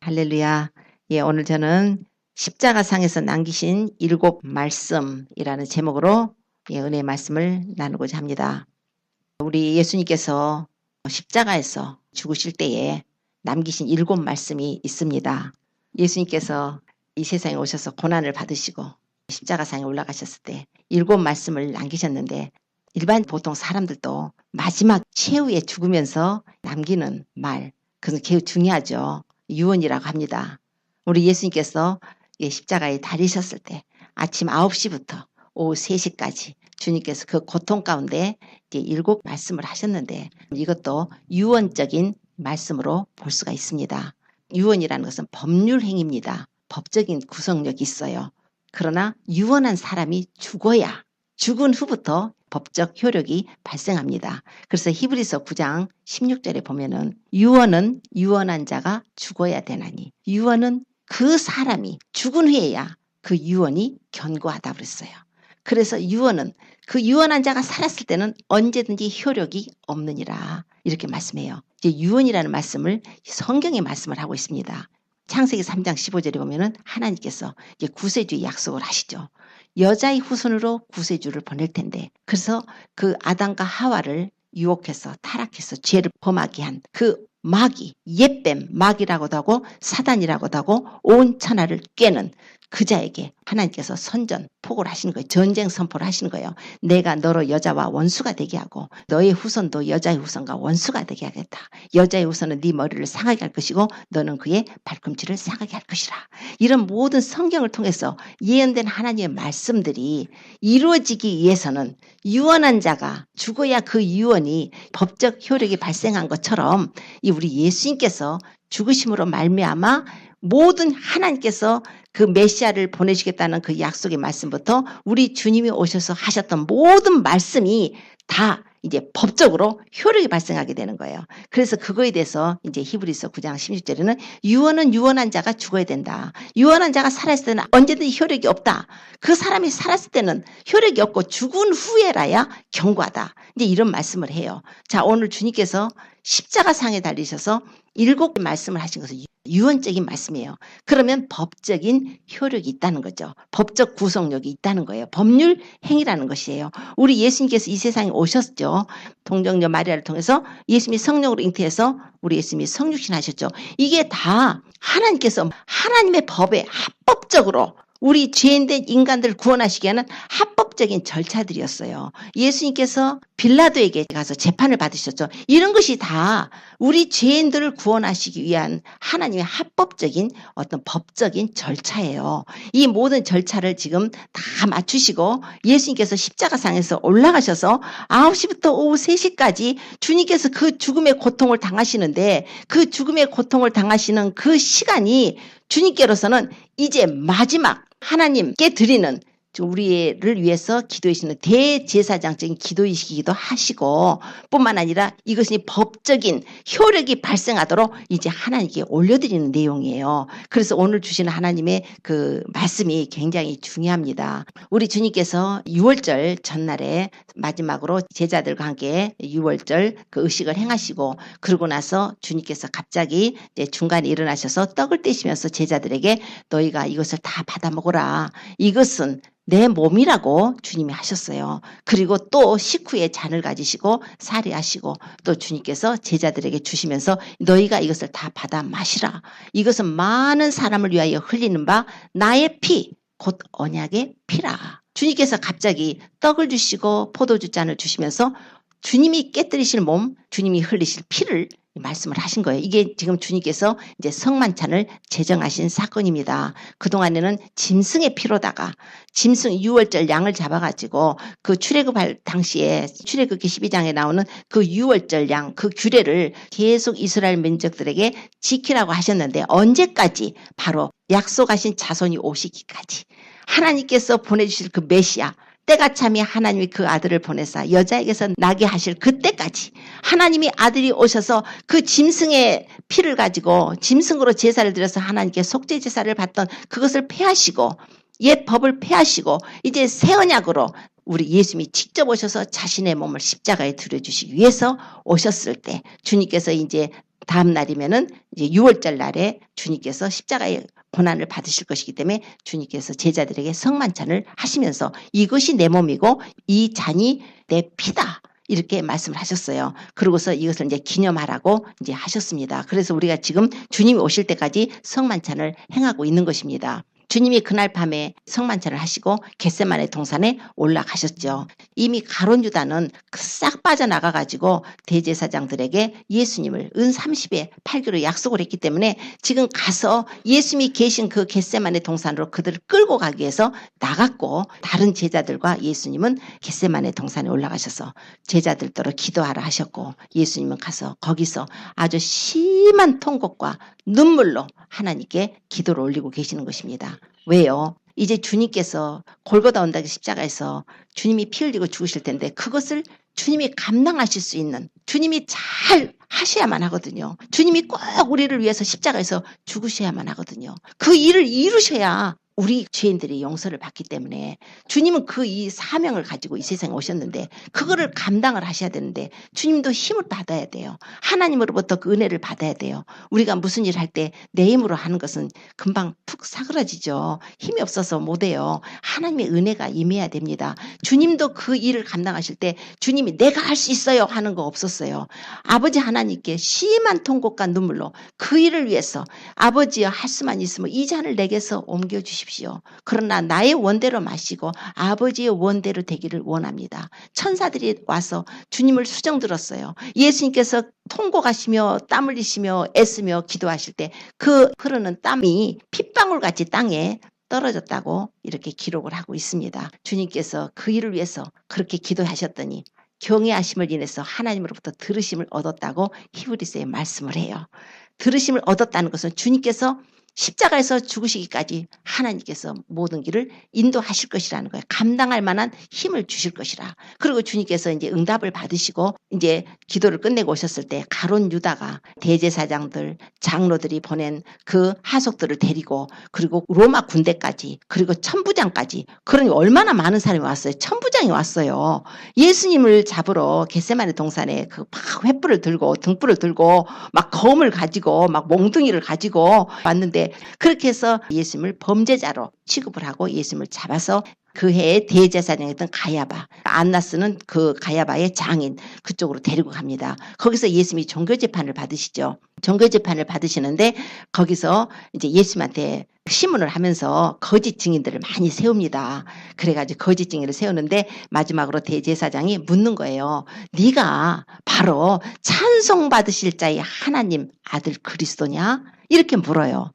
할렐루야. 예, 오늘 저는 십자가상에서 남기신 7말씀이라는 제목으로 은혜의 말씀을 나누고자 합니다. 우리 예수님께서 십자가에서 죽으실 때에 남기신 7말씀이 있습니다. 예수님께서 이 세상에 오셔서 고난을 받으시고 십자가상에 올라가셨을 때 7말씀을 남기셨는데, 일반 보통 사람들도 마지막 최후에 죽으면서 남기는 말, 그것은 매우 중요하죠. 유언이라고 합니다. 우리 예수님께서 십자가에 달리셨을 때 아침 9시부터 오후 3시까지 주님께서 그 고통 가운데 7말씀을 하셨는데, 이것도 유언적인 말씀으로 볼 수가 있습니다. 유언이라는 것은 법률행위입니다. 법적인 구속력이 있어요. 그러나 유언한 사람이 죽어야 죽은 후부터 법적 효력이 발생합니다. 그래서 히브리서 9장 16절에 보면은 유언은 유언한 자가 죽어야 되나니, 유언은 그 사람이 죽은 후에야 그 유언이 견고하다 그랬어요. 그래서 유언은 그 유언한 자가 살았을 때는 언제든지 효력이 없느니라, 이렇게 말씀해요. 이제 유언이라는 말씀을 성경의 말씀을 하고 있습니다. 창세기 3장 15절에 보면은 하나님께서 이제 구세주의 약속을 하시죠. 여자의 후손으로 구세주를 보낼 텐데, 그래서 그 아담과 하와를 유혹해서 타락해서 죄를 범하게 한 그 마귀, 옛뱀, 마귀라고도 하고 사단이라고도 하고 온 천하를 꿰는 그 자에게 하나님께서 선전포고를 하시는 거예요. 전쟁 선포를 하시는 거예요. 내가 너로 여자와 원수가 되게 하고 너의 후손도 여자의 후손과 원수가 되게 하겠다. 여자의 후손은 네 머리를 상하게 할 것이고 너는 그의 발꿈치를 상하게 할 것이라. 이런 모든 성경을 통해서 예언된 하나님의 말씀들이 이루어지기 위해서는 유언한 자가 죽어야 그 유언이 법적 효력이 발생한 것처럼, 이 우리 예수님께서 죽으심으로 말미암아 모든 하나님께서 그 메시아를 보내시겠다는 그 약속의 말씀부터 우리 주님이 오셔서 하셨던 모든 말씀이 다 이제 법적으로 효력이 발생하게 되는 거예요. 그래서 그거에 대해서 이제 히브리서 9장 16절에는 유언은 유언한 자가 죽어야 된다. 유언한 자가 살았을 때는 언제든지 효력이 없다. 그 사람이 살았을 때는 효력이 없고 죽은 후에라야 견고하다. 이제 이런 말씀을 해요. 자, 오늘 주님께서 십자가상에 달리셔서 7말씀을 하신 것은 유언적인 말씀이에요. 그러면 법적인 효력이 있다는 거죠. 법적 구속력이 있다는 거예요. 법률 행위라는 것이에요. 우리 예수님께서 이 세상에 오셨죠. 동정녀 마리아를 통해서 예수님이 성령으로 잉태해서 우리 예수님이 성육신 하셨죠. 이게 다 하나님께서 하나님의 법에 합법적으로 우리 죄인된 인간들을 구원하시기 위한 합법적인 절차들이었어요. 예수님께서 빌라도에게 가서 재판을 받으셨죠. 이런 것이 다 우리 죄인들을 구원하시기 위한 하나님의 합법적인 어떤 법적인 절차예요. 이 모든 절차를 지금 다 맞추시고 예수님께서 십자가상에서 올라가셔서 9시부터 오후 3시까지 주님께서 그 죽음의 고통을 당하시는데, 그 죽음의 고통을 당하시는 그 시간이 주님께로서는 이제 마지막 하나님께 드리는, 우리를 위해서 기도하시는 대제사장적인 기도이시기도 하시고, 뿐만 아니라 이것이 법적인 효력이 발생하도록 이제 하나님께 올려드리는 내용이에요. 그래서 오늘 주시는 하나님의 그 말씀이 굉장히 중요합니다. 우리 주님께서 6월절 전날에 마지막으로 제자들과 함께 6월절 그 의식을 행하시고, 그러고 나서 주님께서 갑자기 이제 중간에 일어나셔서 떡을 떼시면서 제자들에게 너희가 이것을 다 받아 먹어라. 이것은 내 몸이라고 주님이 하셨어요. 그리고 또 식후에 잔을 가지시고 사례하시고 또 주님께서 제자들에게 주시면서 너희가 이것을 다 받아 마시라. 이것은 많은 사람을 위하여 흘리는 바 나의 피, 곧 언약의 피라. 주님께서 갑자기 떡을 주시고 포도주 잔을 주시면서 주님이 깨뜨리실 몸, 주님이 흘리실 피를 말씀을 하신 거예요. 이게 지금 주님께서 이제 성만찬을 제정하신 사건입니다. 그동안에는 짐승의 피로다가 짐승 6월절 양을 잡아가지고 그 출애굽할 당시에 출애굽기 12장에 나오는 그 6월절 양, 그 규례를 계속 이스라엘 민족들에게 지키라고 하셨는데, 언제까지? 바로 약속하신 자손이 오시기까지. 하나님께서 보내주실 그 메시아, 때가 참이 하나님이 그 아들을 보내사 여자에게서 나게 하실 그때까지 하나님이 아들이 오셔서 그 짐승의 피를 가지고 짐승으로 제사를 드려서 하나님께 속죄 제사를 받던 그것을 폐하시고 옛 법을 폐하시고 이제 새 언약으로 우리 예수님이 직접 오셔서 자신의 몸을 십자가에 들여주시기 위해서 오셨을 때 주님께서 이제 다음 날이면은 이제 6월절 날에 주님께서 십자가의 고난을 받으실 것이기 때문에 주님께서 제자들에게 성만찬을 하시면서 이것이 내 몸이고 이 잔이 내 피다. 이렇게 말씀을 하셨어요. 그러고서 이것을 이제 기념하라고 이제 하셨습니다. 그래서 우리가 지금 주님이 오실 때까지 성만찬을 행하고 있는 것입니다. 주님이 그날 밤에 성만찬을 하시고 겟세마네 동산에 올라가셨죠. 이미 가룟 유다는 싹 빠져나가가지고 대제사장들에게 예수님을 은 30에 팔기로 약속을 했기 때문에 지금 가서 예수님이 계신 그 겟세마네 동산으로 그들을 끌고 가기 위해서 나갔고, 다른 제자들과 예수님은 겟세마네 동산에 올라가셔서 제자들더러 기도하라 하셨고, 예수님은 가서 거기서 아주 심한 통곡과 눈물로 하나님께 기도를 올리고 계시는 것입니다. 왜요? 이제 주님께서 골고다 언덕의 십자가에서 주님이 피 흘리고 죽으실 텐데 그것을 주님이 감당하실 수 있는, 주님이 잘 하셔야만 하거든요. 주님이 꼭 우리를 위해서 십자가에서 죽으셔야만 하거든요. 그 일을 이루셔야 우리 죄인들이 용서를 받기 때문에 주님은 그 이 사명을 가지고 이 세상에 오셨는데 그거를 감당을 하셔야 되는데 주님도 힘을 받아야 돼요. 하나님으로부터 그 은혜를 받아야 돼요. 우리가 무슨 일을 할 때 내 힘으로 하는 것은 금방 푹 사그라지죠. 힘이 없어서 못해요. 하나님의 은혜가 임해야 됩니다. 주님도 그 일을 감당하실 때 주님이 내가 할 수 있어요 하는 거 없었어요. 아버지 하나님께 심한 통곡과 눈물로 그 일을 위해서 아버지여 할 수만 있으면 이 잔을 내게서 옮겨주십시오. 그러나 나의 원대로 마시고 아버지의 원대로 되기를 원합니다. 천사들이 와서 주님을 수정들었어요. 예수님께서 통곡하시며 땀 흘리시며 애쓰며 기도하실 때 그 흐르는 땀이 핏방울같이 땅에 떨어졌다고 이렇게 기록을 하고 있습니다. 주님께서 그 일을 위해서 그렇게 기도하셨더니 경외하심을 인해서 하나님으로부터 들으심을 얻었다고 히브리서에 말씀을 해요. 들으심을 얻었다는 것은 주님께서 십자가에서 죽으시기까지 하나님께서 모든 길을 인도하실 것이라는 거예요. 감당할 만한 힘을 주실 것이라. 그리고 주님께서 이제 응답을 받으시고 이제 기도를 끝내고 오셨을 때 가룟 유다가 대제사장들, 장로들이 보낸 그 하속들을 데리고 그리고 로마 군대까지 그리고 천부장까지, 그러니 얼마나 많은 사람이 왔어요. 천부장이 왔어요. 예수님을 잡으러 겟세마네 동산에 그 막 횃불을 들고 등불을 들고 막 검을 가지고 막 몽둥이를 가지고 왔는데, 그렇게 해서 예수님을 범죄자로 취급을 하고 예수님을 잡아서 그 해에 대제사장이었던 가야바, 안나스는 그 가야바의 장인 그쪽으로 데리고 갑니다. 거기서 예수님이 종교재판을 받으시죠. 종교재판을 받으시는데 거기서 이제 예수님한테 시문을 하면서 거짓 증인들을 많이 세웁니다. 그래가지고 거짓 증인을 세우는데 마지막으로 대제사장이 묻는 거예요. 네가 바로 찬송받으실 자의 하나님 아들 그리스도냐? 이렇게 물어요.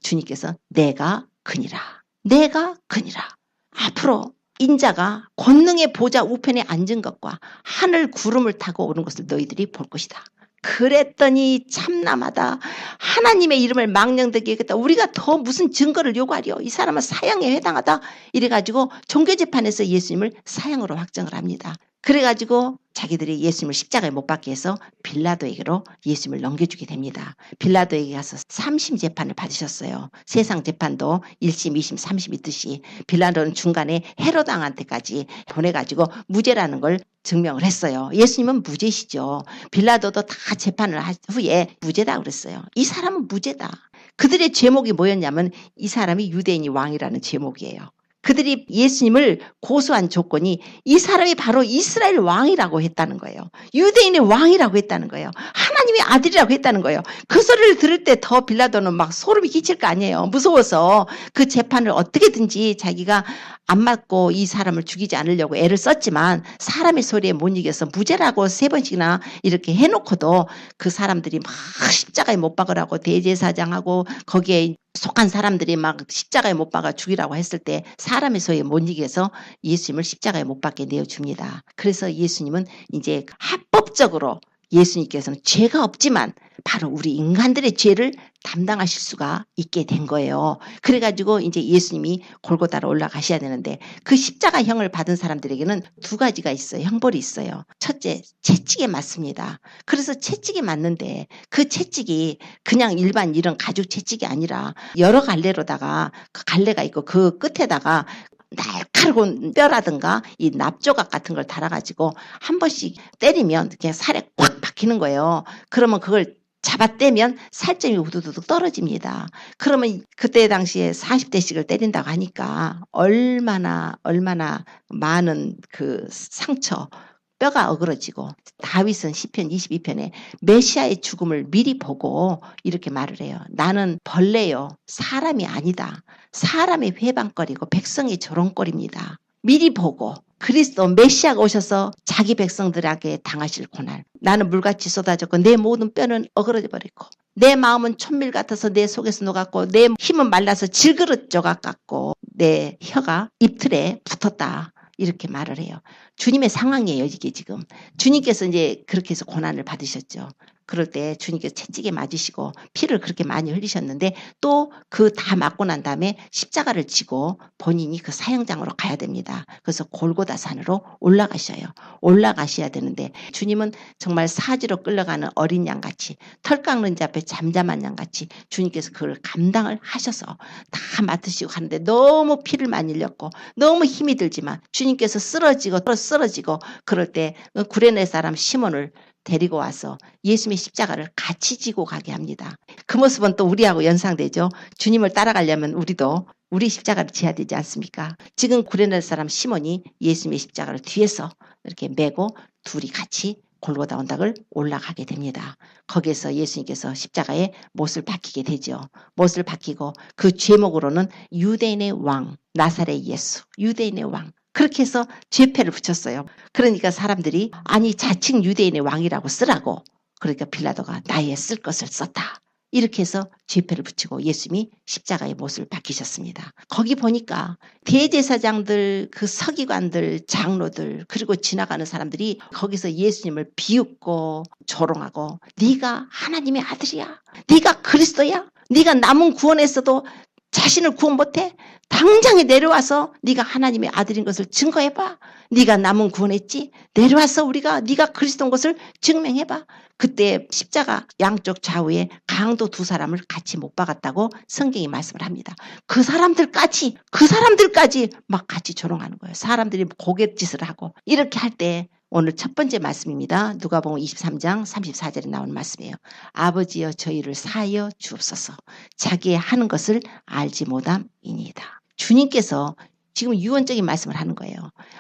주님께서 내가 그니라. 내가 그니라. 앞으로 인자가 권능의 보좌 우편에 앉은 것과 하늘 구름을 타고 오는 것을 너희들이 볼 것이다. 그랬더니 참남하다. 하나님의 이름을 망령되게 하겠다. 우리가 더 무슨 증거를 요구하려. 이 사람은 사형에 해당하다. 이래가지고 종교재판에서 예수님을 사형으로 확정을 합니다. 그래가지고 자기들이 예수님을 십자가에 못 박게 해서 빌라도에게로 예수님을 넘겨주게 됩니다. 빌라도에게 가서 3심 재판을 받으셨어요. 세상 재판도 1심, 2심, 3심 있듯이 빌라도는 중간에 헤로당한테까지 보내가지고 무죄라는 걸 증명을 했어요. 예수님은 무죄시죠. 빌라도도 다 재판을 한 후에 무죄다 그랬어요. 이 사람은 무죄다. 그들의 제목이 뭐였냐면 이 사람이 유대인이 왕이라는 제목이에요. 그들이 예수님을 고소한 조건이 이 사람이 바로 이스라엘 왕이라고 했다는 거예요. 유대인의 왕이라고 했다는 거예요. 하나님의 아들이라고 했다는 거예요. 그 소리를 들을 때 더 빌라도는 막 소름이 끼칠 거 아니에요. 무서워서 그 재판을 어떻게든지 자기가 안 맞고 이 사람을 죽이지 않으려고 애를 썼지만 사람의 소리에 못 이겨서 무죄라고 3번씩이나 이렇게 해놓고도 그 사람들이 막 십자가에 못 박으라고 대제사장하고 거기에 속한 사람들이 막 십자가에 못 박아 죽이라고 했을 때 사람의 소리에 못 이겨서 예수님을 십자가에 못 박게 내어줍니다. 그래서 예수님은 이제 합법적으로 예수님께서는 죄가 없지만 바로 우리 인간들의 죄를 담당하실 수가 있게 된 거예요. 그래가지고 이제 예수님이 골고다로 올라가셔야 되는데 그 십자가형을 받은 사람들에게는 2가지가 있어요. 형벌이 있어요. 첫째, 채찍에 맞습니다. 그래서 채찍에 맞는데 그 채찍이 그냥 일반 이런 가죽 채찍이 아니라 여러 갈래로다가 그 갈래가 있고 그 끝에다가 날카로운 뼈라든가 이 납조각 같은 걸 달아가지고 한 번씩 때리면 그냥 살에 꽉 박히는 거예요. 그러면 그걸 잡아떼면 살점이 우두두둑 떨어집니다. 그러면 그때 당시에 40대씩을 때린다고 하니까 얼마나 많은 그 상처, 뼈가 어그러지고. 다윗은 시편 22편에 메시아의 죽음을 미리 보고 이렇게 말을 해요. 나는 벌레요, 사람이 아니다. 사람의 회방거리고 백성의 조롱거리입니다. 미리 보고 그리스도 메시아가 오셔서 자기 백성들에게 당하실 고난. 나는 물같이 쏟아졌고 내 모든 뼈는 어그러져 버리고 내 마음은 촛밀 같아서 내 속에서 녹았고 내 힘은 말라서 질그릇 조각 같고 내 혀가 입틀에 붙었다. 이렇게 말을 해요. 주님의 상황이에요, 이게 지금. 주님께서 이제 그렇게 해서 고난을 받으셨죠. 그럴 때 주님께서 채찍에 맞으시고 피를 그렇게 많이 흘리셨는데 또 그 다 맞고 난 다음에 십자가를 지고 본인이 그 사형장으로 가야 됩니다. 그래서 골고다 산으로 올라가셔야 되는데 주님은 정말 사지로 끌려가는 어린 양같이 털 깎는 자 앞에 잠잠한 양같이 주님께서 그걸 감당을 하셔서 다 맡으시고 하는데 너무 피를 많이 흘렸고 너무 힘이 들지만 주님께서 쓰러지고 그럴 때 구레네 사람 시몬을 데리고 와서 예수님의 십자가를 같이 지고 가게 합니다. 그 모습은 또 우리하고 연상되죠. 주님을 따라가려면 우리도 우리 십자가를 지어야 되지 않습니까? 지금 구레네 사람 시몬이 예수님의 십자가를 뒤에서 이렇게 메고 둘이 같이 골고다 언덕을 올라가게 됩니다. 거기에서 예수님께서 십자가에 못을 박히게 되죠. 못을 박히고 그 제목으로는 유대인의 왕, 나사렛 예수, 유대인의 왕. 그렇게 해서 죄패를 붙였어요. 그러니까 사람들이 아니 자칭 유대인의 왕이라고 쓰라고. 그러니까 빌라도가 나의 쓸 것을 썼다. 이렇게 해서 죄패를 붙이고 예수님이 십자가에 못을 박히셨습니다. 거기 보니까 대제사장들, 그 서기관들, 장로들 그리고 지나가는 사람들이 거기서 예수님을 비웃고 조롱하고 네가 하나님의 아들이야. 네가 그리스도야. 네가 남은 구원했어도 자신을 구원 못해? 당장에 내려와서 네가 하나님의 아들인 것을 증거해봐. 네가 남은 구원했지? 내려와서 네가 그리스도인 것을 증명해봐. 그때 십자가 양쪽 좌우에 강도 두 사람을 같이 못 박았다고 성경이 말씀을 합니다. 그 사람들까지 막 같이 조롱하는 거예요. 사람들이 고갯짓을 하고 이렇게 할 때 오늘 첫 번째 말씀입니다. 누가복음 23장 34절에 나오는 말씀이에요. 아버지여 저희를 사하여 주옵소서. 자기의 하는 것을 알지 못함이니이다. 주님께서 지금 유언적인 말씀을 하는 거예요.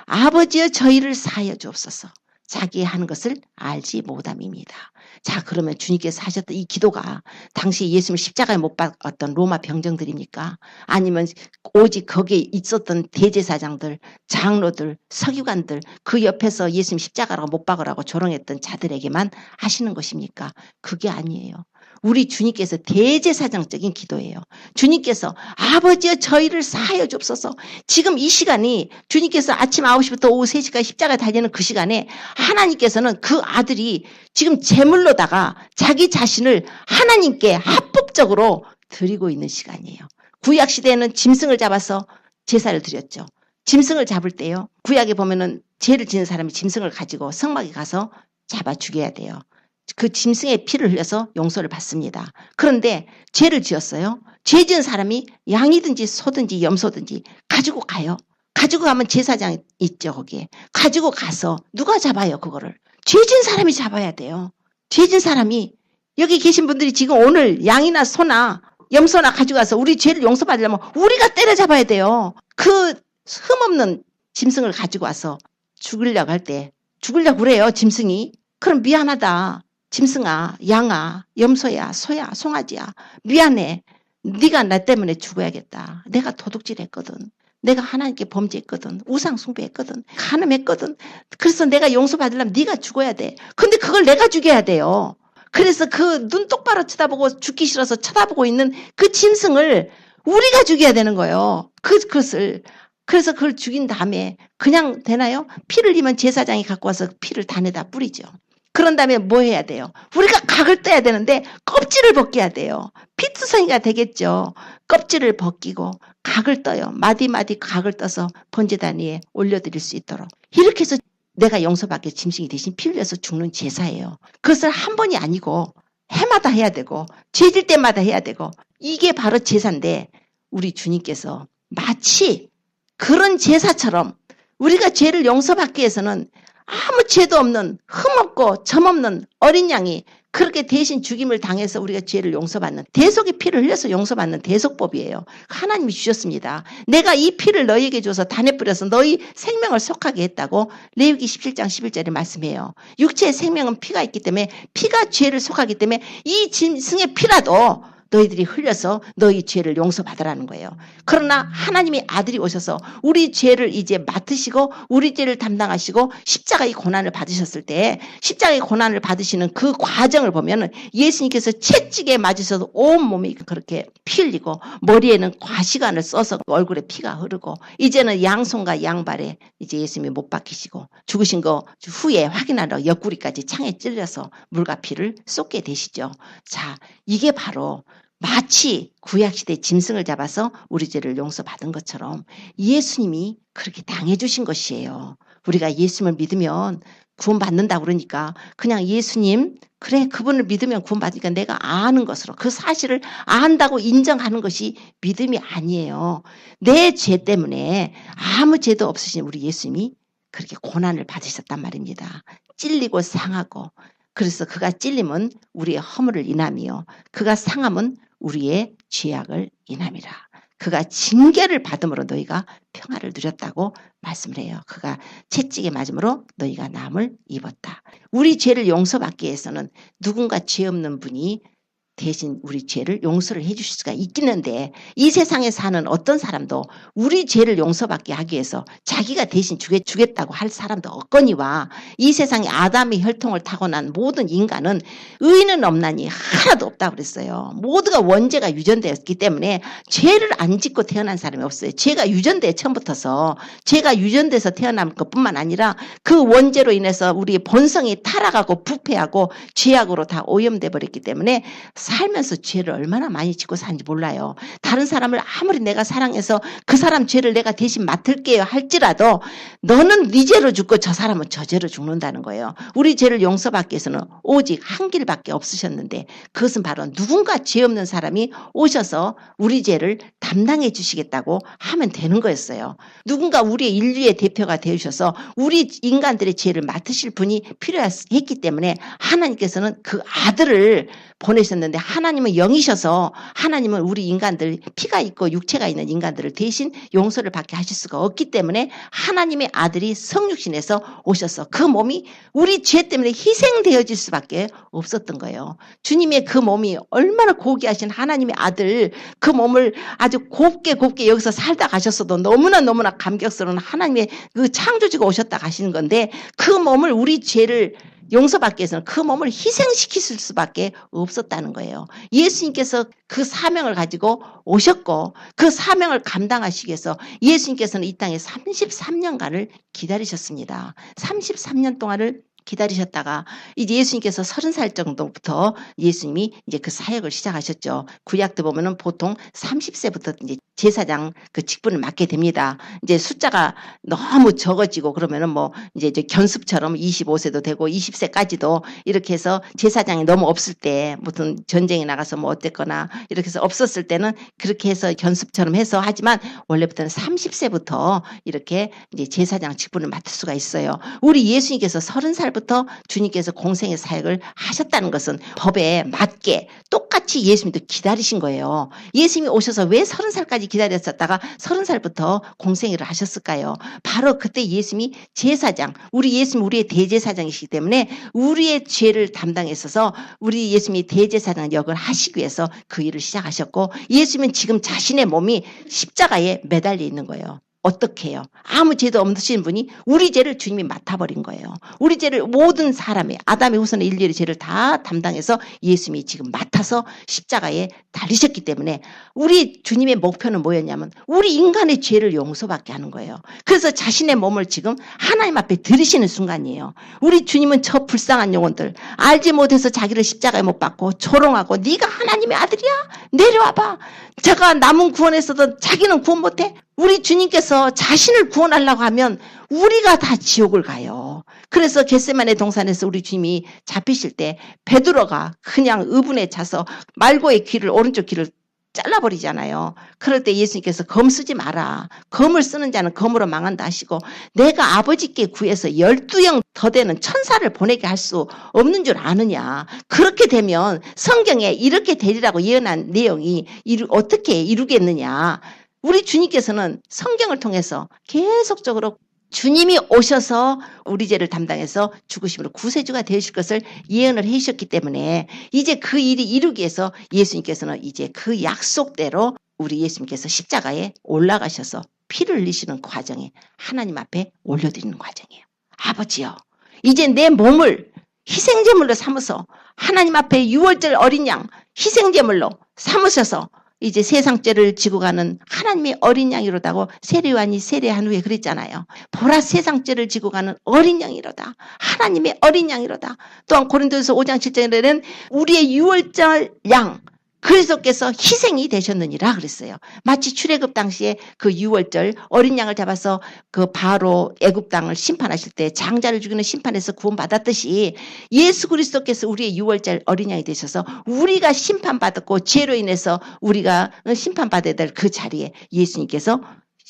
아버지여 저희를 사하여 주옵소서. 자기의 하는 것을 알지 못함입니다. 자, 그러면 주님께서 하셨던 이 기도가 당시 예수님을 십자가에 못 박았던 로마 병정들입니까? 아니면 오직 거기에 있었던 대제사장들, 장로들, 서기관들 그 옆에서 예수님 십자가라고 못 박으라고 조롱했던 자들에게만 하시는 것입니까? 그게 아니에요. 우리 주님께서 대제사장적인 기도예요. 주님께서 아버지여 저희를 사하여 주옵소서. 지금 이 시간이 주님께서 아침 9시부터 오후 3시까지 십자가 달리는 그 시간에 하나님께서는 그 아들이 지금 제물로다가 자기 자신을 하나님께 합법적으로 드리고 있는 시간이에요. 구약시대에는 짐승을 잡아서 제사를 드렸죠. 짐승을 잡을 때요. 구약에 보면은 죄를 지는 사람이 짐승을 가지고 성막에 가서 잡아 죽여야 돼요. 그 짐승의 피를 흘려서 용서를 받습니다. 그런데 죄를 지었어요. 죄 지은 사람이 양이든지 소든지 염소든지 가지고 가요. 가지고 가면 제사장 있죠, 거기에. 가지고 가서 누가 잡아요, 그거를. 죄 지은 사람이 잡아야 돼요. 죄 지은 사람이. 여기 계신 분들이 지금 오늘 양이나 소나 염소나 가지고 가서 우리 죄를 용서받으려면 우리가 때려잡아야 돼요. 그 흠없는 짐승을 가지고 와서 죽으려고 할 때 죽으려고 그래요, 짐승이. 그럼 미안하다. 짐승아, 양아, 염소야, 소야, 송아지야. 미안해. 네가 나 때문에 죽어야겠다. 내가 도둑질했거든. 내가 하나님께 범죄했거든. 우상 숭배했거든. 간음했거든. 그래서 내가 용서받으려면 네가 죽어야 돼. 근데 그걸 내가 죽여야 돼요. 그래서 그 눈 똑바로 쳐다보고 죽기 싫어서 쳐다보고 있는 그 짐승을 우리가 죽여야 되는 거예요. 그것을. 그래서 그걸 죽인 다음에 그냥 되나요? 피를 흘리면 제사장이 갖고 와서 피를 단에다 뿌리죠. 그런 다음에 뭐 해야 돼요? 우리가 각을 떠야 되는데 껍질을 벗겨야 돼요. 피투성이가 되겠죠. 껍질을 벗기고 각을 떠요. 마디마디 각을 떠서 번제단 위에 올려드릴 수 있도록. 이렇게 해서 내가 용서받게 짐승이 대신 피 흘려서 죽는 제사예요. 그것을 한 번이 아니고 해마다 해야 되고 죄질 때마다 해야 되고 이게 바로 제사인데 우리 주님께서 마치 그런 제사처럼 우리가 죄를 용서받기 위해서는 아무 죄도 없는 흠없고 점없는 어린 양이 그렇게 대신 죽임을 당해서 우리가 죄를 용서받는, 대속의 피를 흘려서 용서받는 대속법이에요. 하나님이 주셨습니다. 내가 이 피를 너희에게 줘서 단에 뿌려서 너희 생명을 속하게 했다고 레위기 17장 11절에 말씀해요. 육체의 생명은 피가 있기 때문에, 피가 죄를 속하기 때문에 이 짐승의 피라도 너희들이 흘려서 너희 죄를 용서받으라는 거예요. 그러나 하나님의 아들이 오셔서 우리 죄를 이제 맡으시고 우리 죄를 담당하시고 십자가의 고난을 받으셨을 때, 십자가의 고난을 받으시는 그 과정을 보면 예수님께서 채찍에 맞으셔서 온 몸이 그렇게 피 흘리고 머리에는 과시관을 써서 얼굴에 피가 흐르고, 이제는 양손과 양발에 이제 예수님이 못 박히시고 죽으신 거 후에 확인하러 옆구리까지 창에 찔려서 물과 피를 쏟게 되시죠. 자, 이게 바로 마치 구약시대 짐승을 잡아서 우리 죄를 용서받은 것처럼 예수님이 그렇게 당해주신 것이에요. 우리가 예수님을 믿으면 구원받는다고 그러니까 그냥 예수님, 그래 그분을 믿으면 구원받으니까 내가 아는 것으로 그 사실을 안다고 인정하는 것이 믿음이 아니에요. 내 죄 때문에 아무 죄도 없으신 우리 예수님이 그렇게 고난을 받으셨단 말입니다. 찔리고 상하고, 그래서 그가 찔림은 우리의 허물을 인함이요 그가 상함은 우리의 죄악을 인함이라. 그가 징계를 받음으로 너희가 평화를 누렸다고 말씀을 해요. 그가 채찍에 맞음으로 너희가 남을 입었다. 우리 죄를 용서받기 위해서는 누군가 죄 없는 분이 대신 우리 죄를 용서를 해 주실 수가 있겠는데, 이 세상에 사는 어떤 사람도 우리 죄를 용서받게 하기 위해서 자기가 대신 주겠다고 할 사람도 없거니와, 이 세상에 아담의 혈통을 타고난 모든 인간은 의인은 없나니 하나도 없다고 그랬어요. 모두가 원죄가 유전되었기 때문에 죄를 안 짓고 태어난 사람이 없어요. 죄가 유전돼 처음부터서, 죄가 유전돼서 태어난 것뿐만 아니라 그 원죄로 인해서 우리의 본성이 타락하고 부패하고 죄악으로 다 오염돼 버렸기 때문에 살면서 죄를 얼마나 많이 짓고 사는지 몰라요. 다른 사람을 아무리 내가 사랑해서 그 사람 죄를 내가 대신 맡을게요 할지라도 너는 네 죄로 죽고 저 사람은 저 죄로 죽는다는 거예요. 우리 죄를 용서받기 위해서는 오직 한 길밖에 없으셨는데, 그것은 바로 누군가 죄 없는 사람이 오셔서 우리 죄를 담당해 주시겠다고 하면 되는 거였어요. 누군가 우리의 인류의 대표가 되셔서 우리 인간들의 죄를 맡으실 분이 필요했기 때문에 하나님께서는 그 아들을 보내셨는데, 하나님은 영이셔서 하나님은 우리 인간들, 피가 있고 육체가 있는 인간들을 대신 용서를 받게 하실 수가 없기 때문에 하나님의 아들이 성육신에서 오셔서 그 몸이 우리 죄 때문에 희생되어질 수밖에 없었던 거예요. 주님의 그 몸이 얼마나 고귀하신 하나님의 아들, 그 몸을 아주 곱게 여기서 살다 가셨어도 너무나 감격스러운 하나님의 그 창조주가 오셨다 가시는 건데, 그 몸을 우리 죄를 용서받기 위해서는 그 몸을 희생시킬 수밖에 없었다는 거예요. 예수님께서 그 사명을 가지고 오셨고, 그 사명을 감당하시기 위해서 예수님께서는 이 땅에 33년간을 기다리셨습니다. 33년 동안을 기다리셨다가 이제 예수님께서 30살 정도부터 예수님이 이제 그 사역을 시작하셨죠. 구약도 보면은 보통 30세부터 이제 제사장 그 직분을 맡게 됩니다. 이제 숫자가 너무 적어지고 그러면은 뭐 이제 견습처럼 25세도 되고 20세까지도 이렇게 해서 제사장이 너무 없을 때, 무슨 전쟁에 나가서 뭐 어땠거나 이렇게 해서 없었을 때는 그렇게 해서 견습처럼 해서 하지만, 원래부터는 30세부터 이렇게 이제 제사장 직분을 맡을 수가 있어요. 우리 예수님께서 30살부터 주님께서 공생의 사역을 하셨다는 것은 법에 맞게 똑같이 예수님도 기다리신 거예요. 예수님이 오셔서 왜 30살까지 기다렸었다가 30살부터 공생일을 하셨을까요? 바로 그때 예수님이 제사장, 우리 예수님 우리의 대제사장이시기 때문에 우리의 죄를 담당했어서 우리 예수님이 대제사장 역을 하시기 위해서 그 일을 시작하셨고, 예수님은 지금 자신의 몸이 십자가에 매달려 있는 거예요. 어떻게 해요? 아무 죄도 없으신 분이 우리 죄를 주님이 맡아버린 거예요. 우리 죄를 모든 사람의 아담의 후손의 인류의 죄를 다 담당해서 예수님이 지금 맡아서 십자가에 달리셨기 때문에, 우리 주님의 목표는 뭐였냐면 우리 인간의 죄를 용서받게 하는 거예요. 그래서 자신의 몸을 지금 하나님 앞에 들이시는 순간이에요. 우리 주님은 저 불쌍한 영혼들, 알지 못해서 자기를 십자가에 못 박고 조롱하고 네가 하나님의 아들이야? 내려와봐. 제가 남은 구원했어도 자기는 구원 못해? 우리 주님께서 자신을 구원하려고 하면 우리가 다 지옥을 가요. 그래서 겟세마네 동산에서 우리 주님이 잡히실 때 베드로가 그냥 의분에 차서 말고의 귀를, 오른쪽 귀를 잘라버리잖아요. 그럴 때 예수님께서 검 쓰지 마라. 검을 쓰는 자는 검으로 망한다 하시고 내가 아버지께 구해서 12영 더 되는 천사를 보내게 할 수 없는 줄 아느냐. 그렇게 되면 성경에 이렇게 되리라고 예언한 내용이 어떻게 이루겠느냐. 우리 주님께서는 성경을 통해서 계속적으로 주님이 오셔서 우리 죄를 담당해서 죽으심으로 구세주가 되실 것을 예언을 해주셨기 때문에 이제 그 일이 이루기 위해서 예수님께서는 이제 그 약속대로 우리 예수님께서 십자가에 올라가셔서 피를 흘리시는 과정에 하나님 앞에 올려드리는 과정이에요. 아버지요, 이제 내 몸을 희생제물로 삼아서 하나님 앞에 유월절 어린 양 희생제물로 삼으셔서 이제 세상 죄를 지고 가는 하나님의 어린 양이로다고 세례요한이 세례한 후에 그랬잖아요. 보라 세상 죄를 지고 가는 어린 양이로다. 하나님의 어린 양이로다. 또한 고린도전서 5장 7절에는 우리의 유월절 양 그리스도께서 희생이 되셨느니라 그랬어요. 마치 출애굽 당시에 그 유월절 어린 양을 잡아서 그 바로 애굽 땅을 심판하실 때 장자를 죽이는 심판에서 구원받았듯이 예수 그리스도께서 우리의 유월절 어린 양이 되셔서 우리가 심판받았고 죄로 인해서 우리가 심판받아야 될 그 자리에 예수님께서